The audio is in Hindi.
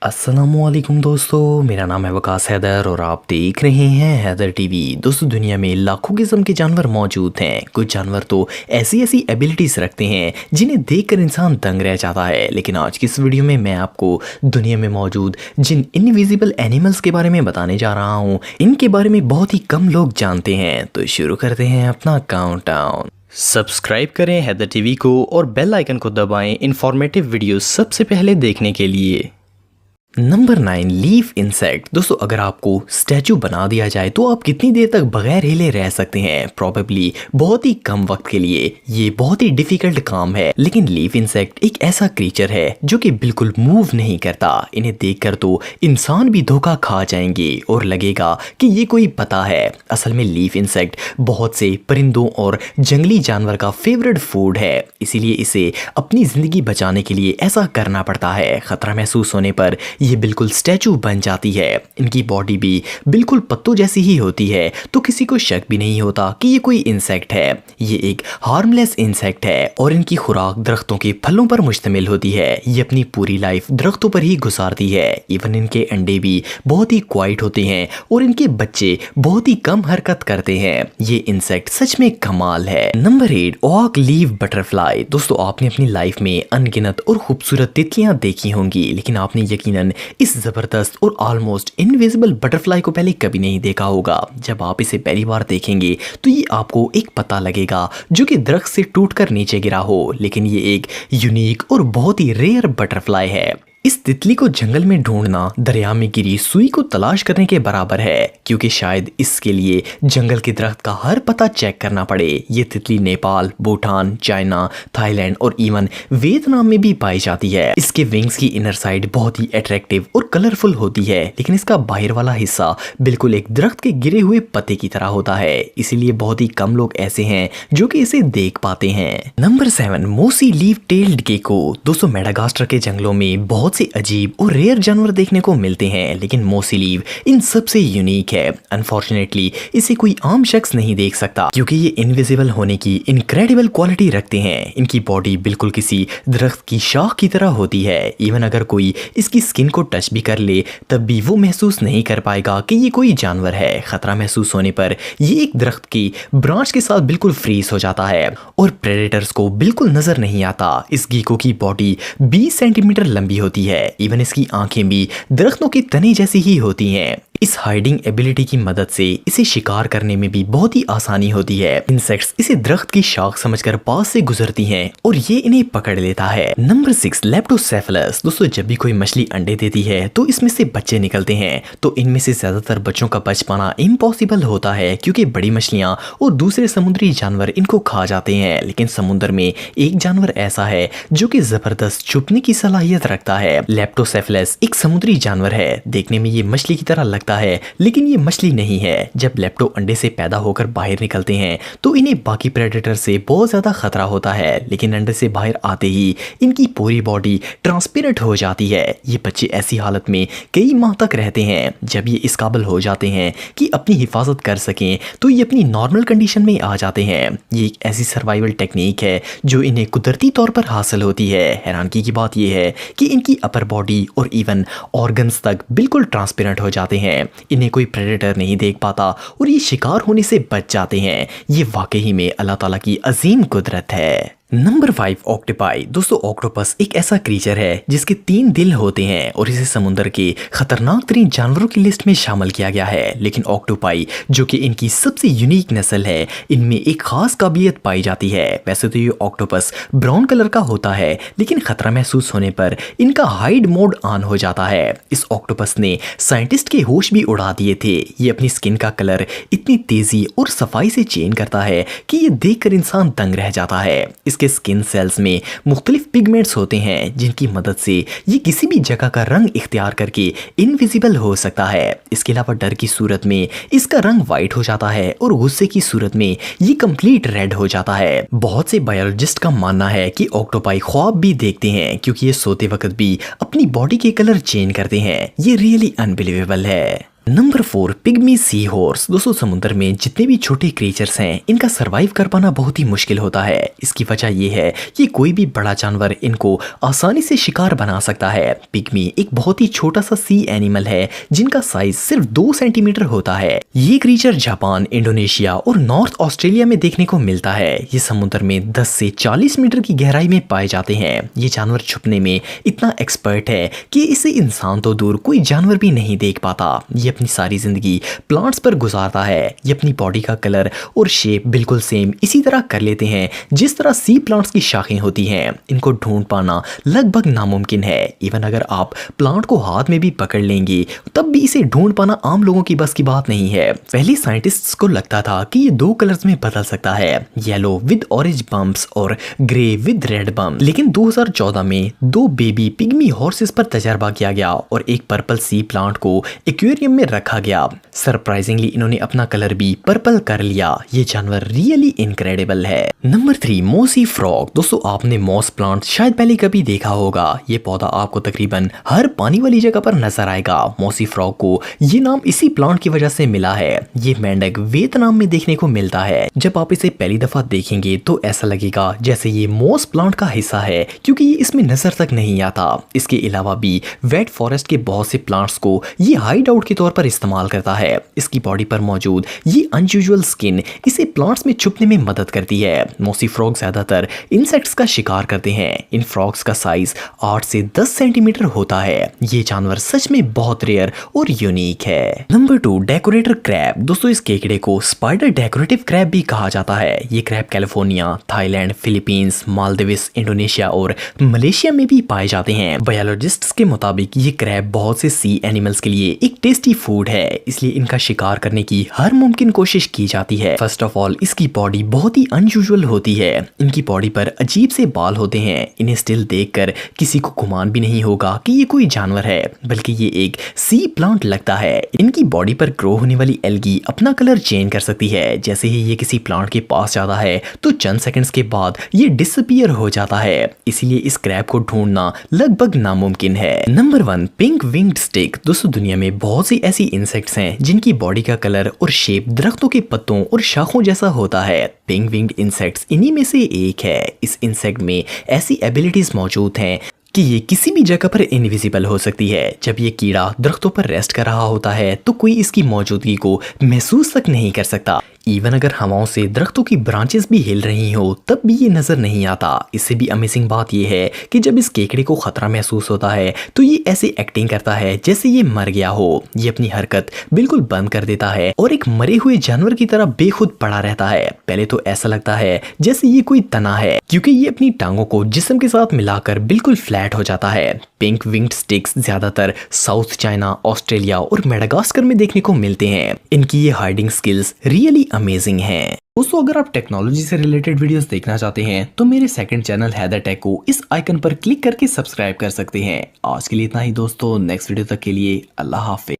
अस्सलामुअलैकुम दोस्तों, मेरा नाम है वकास हैदर और आप देख रहे हैं हैदर टीवी। दोस्तों, दुनिया में लाखों किस्म के जानवर मौजूद हैं। कुछ जानवर तो ऐसी ऐसी एबिलिटीज़ रखते हैं जिन्हें देखकर इंसान दंग रह जाता है। लेकिन आज की इस वीडियो में मैं आपको दुनिया में मौजूद जिन इनविजिबल एनिमल्स के बारे में बताने जा रहा हूँ। इनके बारे में बहुत ही कम लोग जानते हैं। तो शुरू करते हैं अपना काउंटडाउन। सब्सक्राइब करें हैदर टीवी को और बेल आइकन को दबाएं इंफॉर्मेटिव वीडियो सबसे पहले देखने के लिए। Number 9, leaf insect. दोस्तों, अगर आपको स्टैचू बना दिया जाए तो आप कितनी देर तक बगैर हिले रह सकते हैं? प्रॉबेबली बहुत ही कम वक्त के लिए। ये बहुत ही डिफिकल्ट काम है। लेकिन लीफ इंसेक्ट एक ऐसा क्रीचर है जो कि बिल्कुल मूव नहीं करता। इन्हें देखकर तो इंसान भी धोखा खा जाएंगे और लगेगा कि ये कोई पता है। असल में लीफ इंसेक्ट बहुत से परिंदों और जंगली जानवर का फेवरेट फूड है, इसीलिए इसे अपनी जिंदगी बचाने के लिए ऐसा करना पड़ता है। खतरा महसूस होने पर ये बिल्कुल स्टैचू बन जाती है। इनकी बॉडी भी बिल्कुल पत्तों जैसी ही होती है, तो किसी को शक भी नहीं होता कि ये कोई इंसेक्ट है। ये एक हार्मलेस इंसेक्ट है और इनकी खुराक दरख्तों के फलों पर मुश्तमिल होती है। ये अपनी पूरी लाइफ दरख्तों पर ही गुजारती है। इवन इनके अंडे भी बहुत ही क्वाइट होते हैं और इनके बच्चे बहुत ही कम हरकत करते हैं। ये इंसेक्ट सच में कमाल है। नंबर 8, ऑक लीफ बटरफ्लाई। दोस्तों, आपने अपनी लाइफ में अनगिनत और खूबसूरत तितलियां देखी होंगी, लेकिन आपने यकीनन इस जबरदस्त और ऑलमोस्ट इनविजिबल बटरफ्लाई को पहले कभी नहीं देखा होगा। जब आप इसे पहली बार देखेंगे तो ये आपको एक पता लगेगा जो कि दरख्त से टूटकर नीचे गिरा हो। लेकिन ये एक यूनिक और बहुत ही रेयर बटरफ्लाई है। इस तितली को जंगल में ढूंढना दरिया में गिरी सुई को तलाश करने के बराबर है, क्योंकि शायद इसके लिए जंगल के दरख्त का हर पता चेक करना पड़े। ये तितली नेपाल, भूटान, चाइना, थाईलैंड और इवन वियतनाम में भी पाई जाती है। इसके विंग्स की इनर साइड बहुत ही अट्रैक्टिव और कलरफुल होती है, लेकिन इसका बाहर वाला हिस्सा बिल्कुल एक दरख्त के गिरे हुए पत्ते की तरह होता है। इसीलिए बहुत ही कम लोग ऐसे हैं जो कि इसे देख पाते हैं। नंबर 7, मोसी लीफ टेल्ड गेको। दोस्तों, मेडागास्कर के जंगलों में बहुत से अजीब और रेयर जानवर देखने को मिलते हैं, लेकिन मोसी लीफ इन सबसे यूनिक है। अनफॉर्चुनेटली इसे कोई आम शख्स नहीं देख सकता, क्योंकि ये इनविजिबल होने की इनक्रेडिबल क्वालिटी रखते हैं। इनकी बॉडी बिल्कुल किसी दरख्त की शाख की तरह होती है। इवन अगर कोई इसकी स्किन को टच भी कर ले तब भी वो महसूस नहीं कर पाएगा कि ये कोई जानवर है। खतरा महसूस होने पर ये एक दरख्त की ब्रांच के साथ बिल्कुल फ्रीज हो जाता है और प्रेडेटर्स को बिल्कुल नजर नहीं आता। इस गीको की बॉडी 20 सेंटीमीटर लंबी होती है। इवन इसकी आंखें भी दरख्तों की तने जैसी ही होती हैं। इस हाइडिंग एबिलिटी की मदद से इसे शिकार करने में भी बहुत ही आसानी होती है। इंसेक्ट्स इसे दरख्त की शाख समझकर पास से गुजरती हैं और ये इन्हें पकड़ लेता है। नंबर 6, लेप्टोसेफलस। दोस्तों, जब भी कोई मछली अंडे देती है तो इसमें से बच्चे निकलते हैं, तो इनमें से ज्यादातर बच्चों का बच पाना इम्पॉसिबल होता है, क्योंकि बड़ी मछलियां और दूसरे समुद्री जानवर इनको खा जाते हैं। लेकिन समुद्र में एक जानवर ऐसा है जो कि जबरदस्त छुपने की सलाहियत रखता है। लेप्टोसेफलस एक समुद्री जानवर है। देखने में ये मछली की तरह लगता है, लेकिन ये मछली नहीं है। जब लेप्टो अंडे से पैदा होकर बाहर निकलते हैं तो इन्हें बाकी प्रेडेटर से बहुत ज्यादा खतरा होता है, लेकिन अंडे से बाहर आते ही इनकी पूरी बॉडी ट्रांसपेरेंट हो जाती है। ये बच्चे ऐसी हालत में कई माह तक रहते हैं। जब ये इस काबिल हो जाते हैं कि अपनी हिफाजत कर सकें तो ये अपनी नॉर्मल कंडीशन में आ जाते हैं। ये एक ऐसी सर्वाइवल टेक्निक है जो इन्हें कुदरती तौर पर हासिल होती है। हैरानगी की बात यह है कि इनकी अपर बॉडी और इवन ऑर्गन्स तक बिल्कुल ट्रांसपेरेंट हो जाते हैं। इन्हें कोई प्रेडेटर नहीं देख पाता और ये शिकार होने से बच जाते हैं। ये वाकई में अल्लाह ताला की अजीम कुदरत है। Number 5, octopi. दोस्तों, ऑक्टोपस एक ऐसा क्रीचर है जिसके 3 दिल होते हैं और इसे समुद्र के खतरनाक तरीन जानवरों की लिस्ट में शामिल किया गया है। लेकिन ऑक्टोपाई, जो कि इनकी सबसे यूनिक नस्ल है, इनमें एक खास काबिलियत पाई जाती है। वैसे तो ये ऑक्टोपस ब्राउन कलर का होता है, लेकिन खतरा महसूस होने पर इनका हाइड मोड ऑन हो जाता है। इस ऑक्टोपस ने साइंटिस्ट के होश भी उड़ा दिए थे। ये अपनी स्किन का कलर इतनी तेजी और सफाई से चेंज करता है कि ये देखकर इंसान दंग रह जाता है। इसके स्किन सेल्स में मुख्तलिफ पिगमेंट्स होते हैं जिनकी मदद से ये किसी भी जगह का रंग इख्तियार करके इनविजिबल हो सकता है। इसके अलावा डर की सूरत में इसका रंग वाइट हो जाता है और गुस्से की सूरत में ये कंप्लीट रेड हो जाता है। बहुत से बायोलॉजिस्ट का मानना है कि ऑक्टोपाई ख्वाब भी देखते हैं, क्योंकि ये सोते वक्त भी अपनी बॉडी के कलर चेंज करते हैं। ये रियली अनबिलीवेबल है। Number 4 pygmy sea horse. दोस्तों समुद्र में जितने भी छोटे क्रिएचर्स हैं इनका सरवाइव कर पाना बहुत ही मुश्किल होता है। इसकी वजह ये है कि कोई भी बड़ा जानवर इनको आसानी से शिकार बना सकता है। पिग्मी एक बहुत ही छोटा सा सी एनिमल है जिनका साइज सिर्फ 2 सेंटीमीटर होता है। ये क्रिएचर जापान, इंडोनेशिया और नॉर्थ ऑस्ट्रेलिया में देखने को मिलता है। ये समुद्र में 10 से 40 मीटर की गहराई में पाए जाते हैं। ये जानवर छुपने में इतना एक्सपर्ट है कि इसे इंसान तो दूर कोई जानवर भी नहीं देख पाता। ये अपनी सारी जिंदगी प्लांट्स पर गुजारता है। ये अपनी बॉडी का कलर और शेप बिल्कुल सेम इसी तरह कर लेते हैं जिस तरह सी प्लांट्स की शाखें होती हैं। इनको ढूंढ पाना लगभग नामुमकिन है। इवन अगर आप प्लांट को हाथ में भी पकड़ लेंगे तब भी इसे ढूंढ पाना आम लोगों की बस की बात नहीं है। पहले साइंटिस्ट्स को लगता था कि ये 2 कलर्स में बदल सकता है, येलो विद ऑरेंज बम्प्स और ग्रे विद रेड बम्प। लेकिन 2014 में 2 बेबी पिग्मी हॉर्सेस पर तजर्बा किया गया और एक पर्पल सी प्लांट को एक्वेरियम में रखा गया। सरप्राइजिंगली इन्होंने अपना कलर भी पर्पल कर लिया। ये जानवर रियली इनक्रेडिबल है। Number 3 mossy frog. दोस्तों आपने मॉस प्लांट शायद पहले कभी देखा होगा। ये पौधा आपको तकरीबन हर पानी वाली जगह पर नजर आएगा। मॉसी फ्रॉग को ये नाम इसी प्लांट की वजह से मिला है। ये मेंढक वियतनाम में देखने को मिलता है। जब आप इसे पहली दफा देखेंगे तो ऐसा लगेगा जैसे ये मॉस प्लांट का हिस्सा है क्योंकि ये इसमें नजर तक नहीं आता। इसके अलावा भी वेट फॉरेस्ट के बहुत से प्लांट्स को ये हाइड आउट के तौर पर इस्तेमाल करता है। इसकी बॉडी पर मौजूद ये अनयूजुअल स्किन इसे प्लांट्स में छुपने में मदद करती है। मॉसी फ्रॉग ज्यादातर इंसेक्ट्स का शिकार करते हैं। इन फ्रॉग्स का साइज 8 से 10 सेंटीमीटर होता है। ये जानवर सच में बहुत रेयर और यूनिक है। Number 2 decorator crab. दोस्तों इस केकड़े को स्पाइडर डेकोरेटिव क्रैब भी कहा जाता है। ये crab California, Thailand, Philippines, Maldives, Indonesia और मलेशिया में भी पाए जाते हैं। बायोलॉजिस्ट्स के मुताबिक ये क्रैब बहुत से सी एनिमल्स के लिए एक टेस्टी फूड है, इसलिए इनका शिकार करने की हर मुमकिन कोशिश की जाती है। फर्स्ट ऑफ ऑल इसकी बॉडी बहुत ही अनयूजुअल होती है। इनकी बॉडी पर अजीब से बाल होते हैं। इन्हें स्टिल देखकर किसी को गुमान भी नहीं होगा कि ये कोई जानवर है, बल्कि ये एक सी प्लांट लगता है। इनकी बॉडी पर ग्रो होने वाली एल्गी अपना कलर चेंज कर सकती है। जैसे ही ये किसी प्लांट के पास जाता है तो चंद सेकंड्स के बाद ये डिसअपीयर हो जाता है। इसीलिए इस क्रैब को ढूंढना लगभग नामुमकिन है। Number 1 pink winged stick. दोस्तों दुनिया में बहुत सी ऐसी इंसेक्ट्स हैं जिनकी बॉडी का कलर और शेप दरख्तों के पत्तों और शाखों जैसा होता है। पिंक विंग्ड इंसेक्ट्स इन्हीं में से एक है। इस इंसेक्ट में ऐसी एबिलिटीज मौजूद हैं कि ये किसी भी जगह पर इनविजिबल हो सकती है। जब ये कीड़ा दरख्तों पर रेस्ट कर रहा होता है तो कोई इसकी मौजूदगी को महसूस तक नहीं कर सकता। इवन अगर हवाओं से दरख्तों की ब्रांचेस भी हिल रही हो तब भी ये नजर नहीं आता। इससे भी अमेजिंग बात ये है कि जब इस केकड़े को खतरा महसूस होता है तो ये ऐसी एक्टिंग करता है जैसे ये मर गया हो। ये अपनी हरकत बिल्कुल बंद कर देता है और एक मरे हुए जानवर की तरह बेखुद पड़ा रहता है। पहले तो ऐसा लगता है जैसे ये कोई तना है क्योंकि ये अपनी टांगों को जिस्म के साथ मिलाकर बिल्कुल फ्लैट हो जाता है। पिंक विंग्ड स्टिक्स ज्यादातर साउथ चाइना, ऑस्ट्रेलिया और मेडागास्कर में देखने को मिलते हैं। इनकी ये हाइडिंग स्किल्स रियली अमेजिंग हैं। दोस्तों अगर आप टेक्नोलॉजी से रिलेटेड वीडियोस देखना चाहते हैं तो मेरे सेकंड चैनल हैदर टेक को इस आइकन पर क्लिक करके सब्सक्राइब कर सकते हैं। आज के लिए इतना ही दोस्तों, नेक्स्ट वीडियो तक के लिए अल्लाह हाफिज।